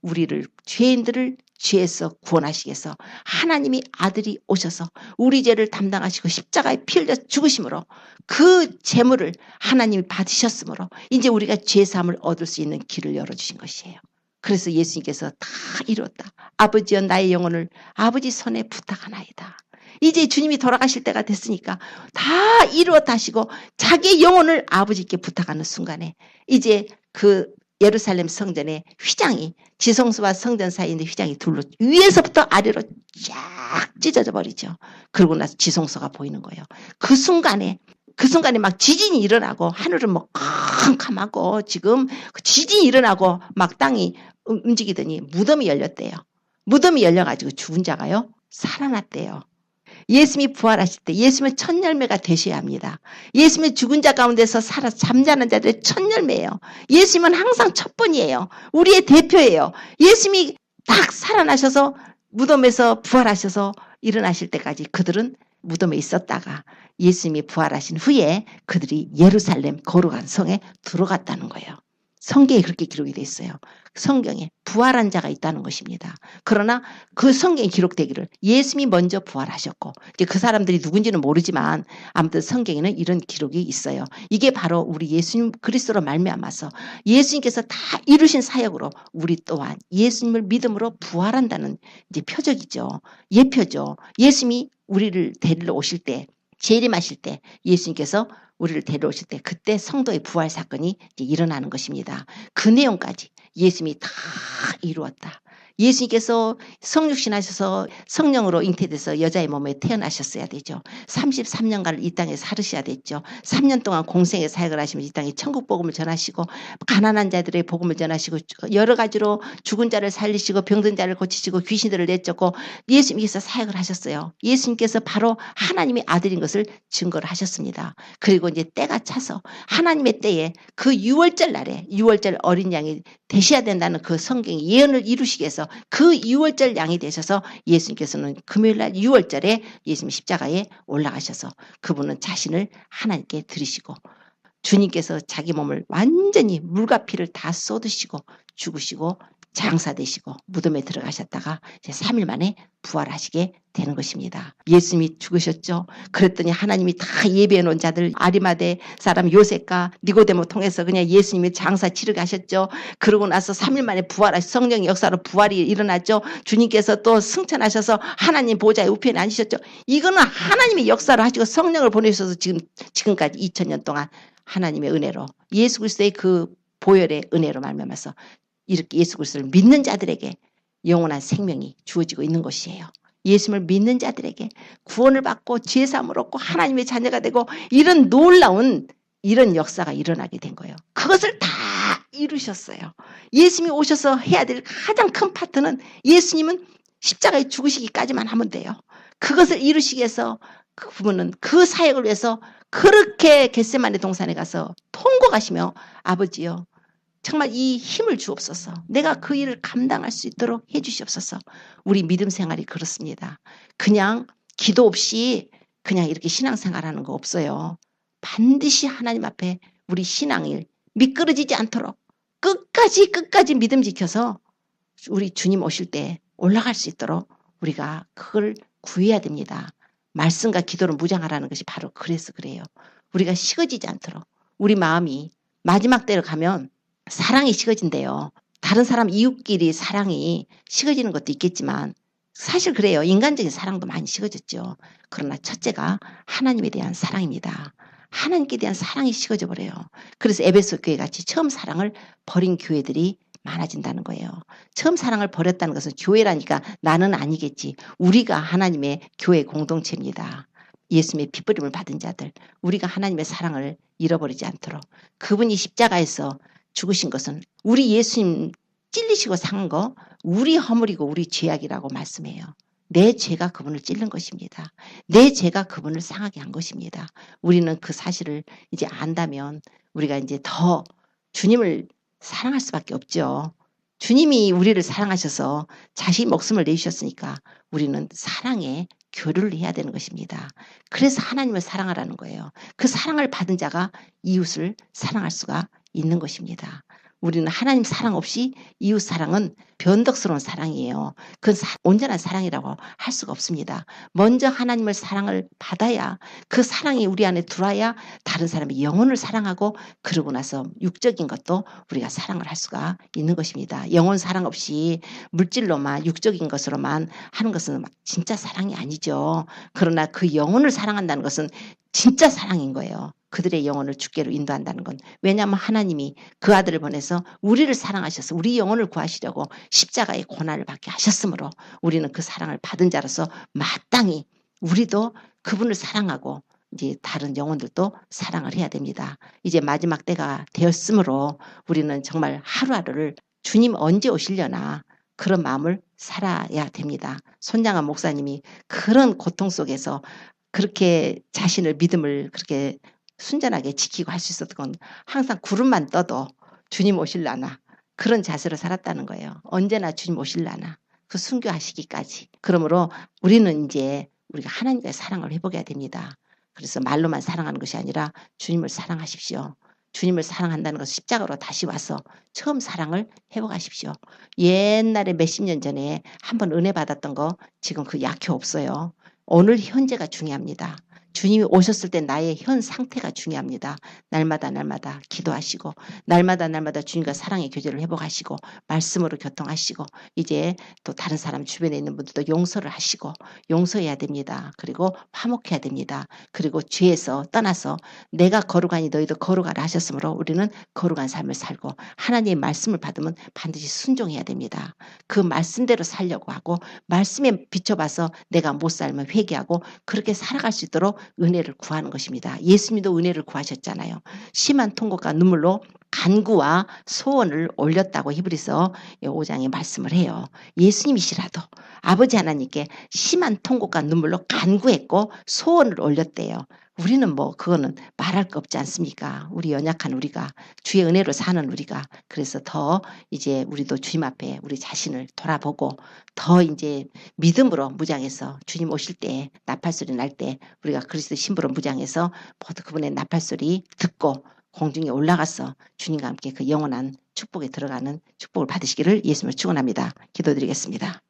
우리를 죄인들을 죄에서 구원하시기 위해서 하나님이 아들이 오셔서 우리 죄를 담당하시고 십자가에 피 흘려 죽으심으로 그 재물을 하나님이 받으셨으므로 이제 우리가 죄사함을 얻을 수 있는 길을 열어주신 것이에요. 그래서 예수님께서 다 이루었다. 아버지여 나의 영혼을 아버지 손에 부탁하나이다. 이제 주님이 돌아가실 때가 됐으니까 다 이루었다 하시고 자기의 영혼을 아버지께 부탁하는 순간에 이제 그 예루살렘 성전의 휘장이 지성소와 성전 사이에 있는 휘장이 둘로 위에서부터 아래로 쫙 찢어져 버리죠. 그러고 나서 지성소가 보이는 거예요. 그 순간에 막 지진이 일어나고 하늘은 뭐 캄캄하고 지금 지진이 일어나고 막 땅이 움직이더니 무덤이 열렸대요. 무덤이 열려가지고 죽은 자가요 살아났대요. 예수님이 부활하실 때 예수님은 첫 열매가 되셔야 합니다. 예수님은 죽은 자 가운데서 살아 잠자는 자들의 첫 열매예요. 예수님은 항상 첫 번이에요. 우리의 대표예요. 예수님이 딱 살아나셔서 무덤에서 부활하셔서 일어나실 때까지 그들은 무덤에 있었다가 예수님이 부활하신 후에 그들이 예루살렘 거룩한 성에 들어갔다는 거예요. 성경에 그렇게 기록이 돼 있어요. 성경에 부활한 자가 있다는 것입니다. 그러나 그 성경에 기록되기를 예수님이 먼저 부활하셨고 이제 그 사람들이 누군지는 모르지만 아무튼 성경에는 이런 기록이 있어요. 이게 바로 우리 예수님 그리스도로 말미암아서 예수님께서 다 이루신 사역으로 우리 또한 예수님을 믿음으로 부활한다는 이제 표적이죠. 예표죠. 예수님이 우리를 데리러 오실 때 재림하실 때 예수님께서 우리를 데려오실 때 그때 성도의 부활 사건이 이제 일어나는 것입니다. 그 내용까지 예수님이 다 이루었다. 예수님께서 성육신 하셔서 성령으로 잉태돼서 여자의 몸에 태어나셨어야 되죠. 33년간 이 땅에 살으셔야 됐죠. 3년 동안 공생의 사역을 하시면서 이 땅에 천국 복음을 전하시고 가난한 자들의 복음을 전하시고 여러 가지로 죽은 자를 살리시고 병든 자를 고치시고 귀신들을 내쫓고 예수님께서 사역을 하셨어요. 예수님께서 바로 하나님의 아들인 것을 증거를 하셨습니다. 그리고 이제 때가 차서 하나님의 때에 그 6월절 날에 6월절 어린 양이 되셔야 된다는 그 성경의 예언을 이루시기 위해서 그 6월절 양이 되셔서 예수님께서는 금요일날 6월절에 예수님 십자가에 올라가셔서 그분은 자신을 하나님께 드리시고 주님께서 자기 몸을 완전히 물과 피를 다 쏟으시고 죽으시고 장사되시고 무덤에 들어가셨다가 이제 3일 만에 부활하시게 되는 것입니다. 예수님이 죽으셨죠. 그랬더니 하나님이 다 예배해 놓은 자들 아리마대 사람 요셉과 니고데모 통해서 그냥 예수님이 장사 치르게 하셨죠. 그러고 나서 3일 만에 부활하시 성령의 역사로 부활이 일어났죠. 주님께서 또 승천하셔서 하나님 보좌에 우편에 앉으셨죠. 이거는 하나님의 역사를 하시고 성령을 보내셔서 지금까지 2000년 동안 하나님의 은혜로 예수 그리스도의 그 보혈의 은혜로 말미암아서 이렇게 예수 그리스도를 믿는 자들에게 영원한 생명이 주어지고 있는 것이에요. 예수님을 믿는 자들에게 구원을 받고 죄사함을 얻고 하나님의 자녀가 되고 이런 놀라운 이런 역사가 일어나게 된 거예요. 그것을 다 이루셨어요. 예수님이 오셔서 해야 될 가장 큰 파트는 예수님은 십자가에 죽으시기까지만 하면 돼요. 그것을 이루시기 위해서 그분은 그 사역을 위해서 그렇게 겟세마네 동산에 가서 통곡하시며 아버지요 정말 이 힘을 주옵소서. 내가 그 일을 감당할 수 있도록 해 주시옵소서. 우리 믿음 생활이 그렇습니다. 그냥 기도 없이 그냥 이렇게 신앙생활하는 거 없어요. 반드시 하나님 앞에 우리 신앙일 미끄러지지 않도록 끝까지 믿음 지켜서 우리 주님 오실 때 올라갈 수 있도록 우리가 그걸 구해야 됩니다. 말씀과 기도를 무장하라는 것이 바로 그래서 그래요. 우리가 식어지지 않도록 우리 마음이 마지막 때로 가면 사랑이 식어진대요. 다른 사람 이웃끼리 사랑이 식어지는 것도 있겠지만 사실 그래요. 인간적인 사랑도 많이 식어졌죠. 그러나 첫째가 하나님에 대한 사랑입니다. 하나님께 대한 사랑이 식어져 버려요. 그래서 에베소 교회 같이 처음 사랑을 버린 교회들이 많아진다는 거예요. 처음 사랑을 버렸다는 것은 교회라니까 나는 아니겠지. 우리가 하나님의 교회 공동체입니다. 예수님의 핏부림을 받은 자들 우리가 하나님의 사랑을 잃어버리지 않도록 그분이 십자가에서 죽으신 것은 우리 예수님 찔리시고 산 거 우리 허물이고 우리 죄악이라고 말씀해요. 내 죄가 그분을 찔른 것입니다. 내 죄가 그분을 상하게 한 것입니다. 우리는 그 사실을 이제 안다면 우리가 이제 더 주님을 사랑할 수밖에 없죠. 주님이 우리를 사랑하셔서 자신 목숨을 내주셨으니까 우리는 사랑에 교류를 해야 되는 것입니다. 그래서 하나님을 사랑하라는 거예요. 그 사랑을 받은 자가 이웃을 사랑할 수가 있는 것입니다. 우리는 하나님 사랑 없이 이웃 사랑은 변덕스러운 사랑이에요. 그건 온전한 사랑이라고 할 수가 없습니다. 먼저 하나님을 사랑을 받아야 그 사랑이 우리 안에 들어와야 다른 사람의 영혼을 사랑하고 그러고 나서 육적인 것도 우리가 사랑을 할 수가 있는 것입니다. 영혼 사랑 없이 물질로만 육적인 것으로만 하는 것은 진짜 사랑이 아니죠. 그러나 그 영혼을 사랑한다는 것은 진짜 사랑인 거예요. 그들의 영혼을 주께로 인도한다는 건. 왜냐하면 하나님이 그 아들을 보내서 우리를 사랑하셔서 우리 영혼을 구하시려고 십자가의 고난을 받게 하셨으므로 우리는 그 사랑을 받은 자로서 마땅히 우리도 그분을 사랑하고 이제 다른 영혼들도 사랑을 해야 됩니다. 이제 마지막 때가 되었으므로 우리는 정말 하루하루를 주님 언제 오시려나 그런 마음을 살아야 됩니다. 손양한 목사님이 그런 고통 속에서 그렇게 자신을 믿음을 그렇게 순전하게 지키고 할 수 있었던 건 항상 구름만 떠도 주님 오실라나 그런 자세로 살았다는 거예요. 언제나 주님 오실라나 그 순교하시기까지. 그러므로 우리는 이제 우리가 하나님과의 사랑을 회복해야 됩니다. 그래서 말로만 사랑하는 것이 아니라 주님을 사랑하십시오. 주님을 사랑한다는 것을 십자가로 다시 와서 처음 사랑을 회복하십시오. 옛날에 몇십 년 전에 한번 은혜 받았던 거 지금 그 약효 없어요. 오늘 현재가 중요합니다. 주님이 오셨을 때 나의 현 상태가 중요합니다. 날마다 날마다 기도하시고 날마다 날마다 주님과 사랑의 교제를 회복하시고 말씀으로 교통하시고 이제 또 다른 사람 주변에 있는 분들도 용서를 하시고 용서해야 됩니다. 그리고 화목해야 됩니다. 그리고 죄에서 떠나서 내가 거룩하니 너희도 거룩하라 하셨으므로 우리는 거룩한 삶을 살고 하나님의 말씀을 받으면 반드시 순종해야 됩니다. 그 말씀대로 살려고 하고 말씀에 비춰봐서 내가 못 살면 회개하고 그렇게 살아갈 수 있도록 은혜를 구하는 것입니다. 예수님도 은혜를 구하셨잖아요. 심한 통곡과 눈물로 간구와 소원을 올렸다고 히브리서 5장에 말씀을 해요. 예수님이시라도 아버지 하나님께 심한 통곡과 눈물로 간구했고 소원을 올렸대요. 우리는 뭐 그거는 말할 거 없지 않습니까? 우리 연약한 우리가 주의 은혜로 사는 우리가 그래서 더 이제 우리도 주님 앞에 우리 자신을 돌아보고 더 이제 믿음으로 무장해서 주님 오실 때 나팔소리 날 때 우리가 그리스도 신부로 무장해서 모두 그분의 나팔소리 듣고 공중에 올라가서 주님과 함께 그 영원한 축복에 들어가는 축복을 받으시기를 예수님을 축원합니다. 기도드리겠습니다.